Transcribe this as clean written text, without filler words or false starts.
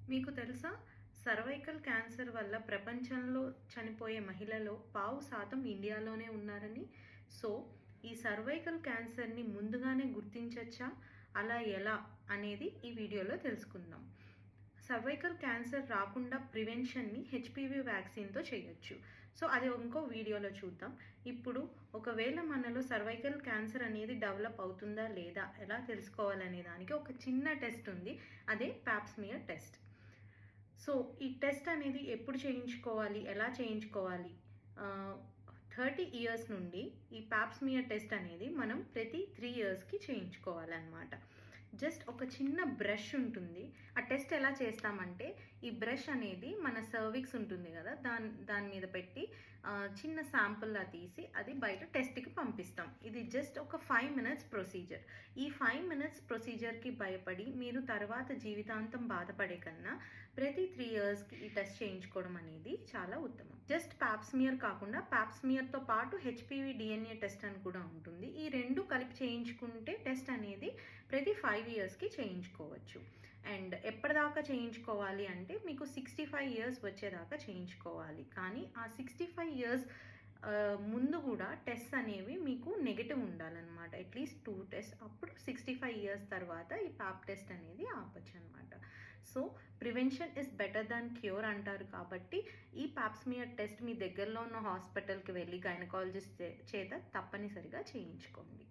మీకు తెలుసా? Cervical cancer వల్ల ప్రపంచంలో చనిపోయే మహిళలో 15% ఇండియాలోనే ఉన్నారని. సో, ఈ సర్వైకల్ క్యాన్సర్‌ని ముందుగానే గుర్తించొచ్చా? అలా ఎలా? అనేది ఈ వీడియోలో తెలుసుకుందాం. సర్వైకల్ క్యాన్సర్ రాకుండా ప్రివెన్షన్‌ని హెచ్‌పివి వ్యాక్సిన్‌తో చేయొచ్చు. సో, అది ఇంకో వీడియోలో చూద్దాం. ఇప్పుడు ఒకవేళ మనలో సర్వైకల్ క్యాన్సర్ అనేది డెవలప్ అవుతుందా లేదా? ఎలా తెలుసుకోవాలనే దానికి ఒక చిన్న టెస్ట్ ఉంది. అదే పాప్ స్మియర్ టెస్ట్. సో, ఈ టెస్ట్ అనేది ఎప్పుడు చేయించుకోవాలి? ఎలా చేయించుకోవాలి? 30 ఇయర్స్ నుండి ఈ పాప్ స్మియర్ టెస్ట్ అనేది మనం ప్రతి 3 ఇయర్స్‌కి చేయించుకోవాలనమాట. జస్ట్ ఒక చిన్న బ్రష్ ఉంటుంది. ఆ టెస్ట్ ఎలా చేస్తామంటే, ఈ బ్రష్ అనేది మన సర్విక్స్ ఉంటుంది గదా! దాని మీద పెట్టి చిన్న శాంపుల్‌లా తీసి అది బయట టెస్ట్‌కి పంపిస్తాం. ఇది జస్ట్ ఒక 5 మినిట్స్ ప్రొసీజర్. ఈ 5 మినిట్స్ ప్రొసీజర్‌కి భయపడి మీరు తర్వాత జీవితాంతం బాధపడే కన్నా ప్రతి 3 ఇయర్స్‌కి ఈ టెస్ట్ చేయించుకోవడం అనేది చాలా ఉత్తమం. జస్ట్ పాప్ స్మియర్ కాకుండా పాప్ స్మియర్‌తో పాటు హెచ్‌పివి డిఎన్ఏ టెస్ట్ అని కూడా ఉంటుంది. ఈ 2 కలిపి చేయించుకుంటే టెస్ట్ అనేది ప్రతి 5 ఇయర్స్‌కి చేయించుకోవచ్చు. అండ్ ఎప్పటిదాకా చేయించుకోవాలి అంటే మీకు 65 ఇయర్స్ వచ్చేదాకా చేయించుకోవాలి. కానీ ఆ 65 ఇయర్స్ ముందు కూడా టెస్ట్ అనేవి మీకు నెగెటివ్ ఉండాలన్నమాట. At least 2 test. అప్పుడు 65 ఇయర్స్ తర్వాత ఈ పాప్ టెస్ట్ అనేది ఆపొచ్చు అనమాట. So, prevention is better than cure అంటారు కాబట్టి ఈ పాప్ స్మియర్ టెస్ట్ మీ దగ్గరలో ఉన్న హాస్పిటల్‌కి వెళ్ళి గైనకాలజిస్ట్ చేత తప్పనిసరిగా చేయించుకోండి.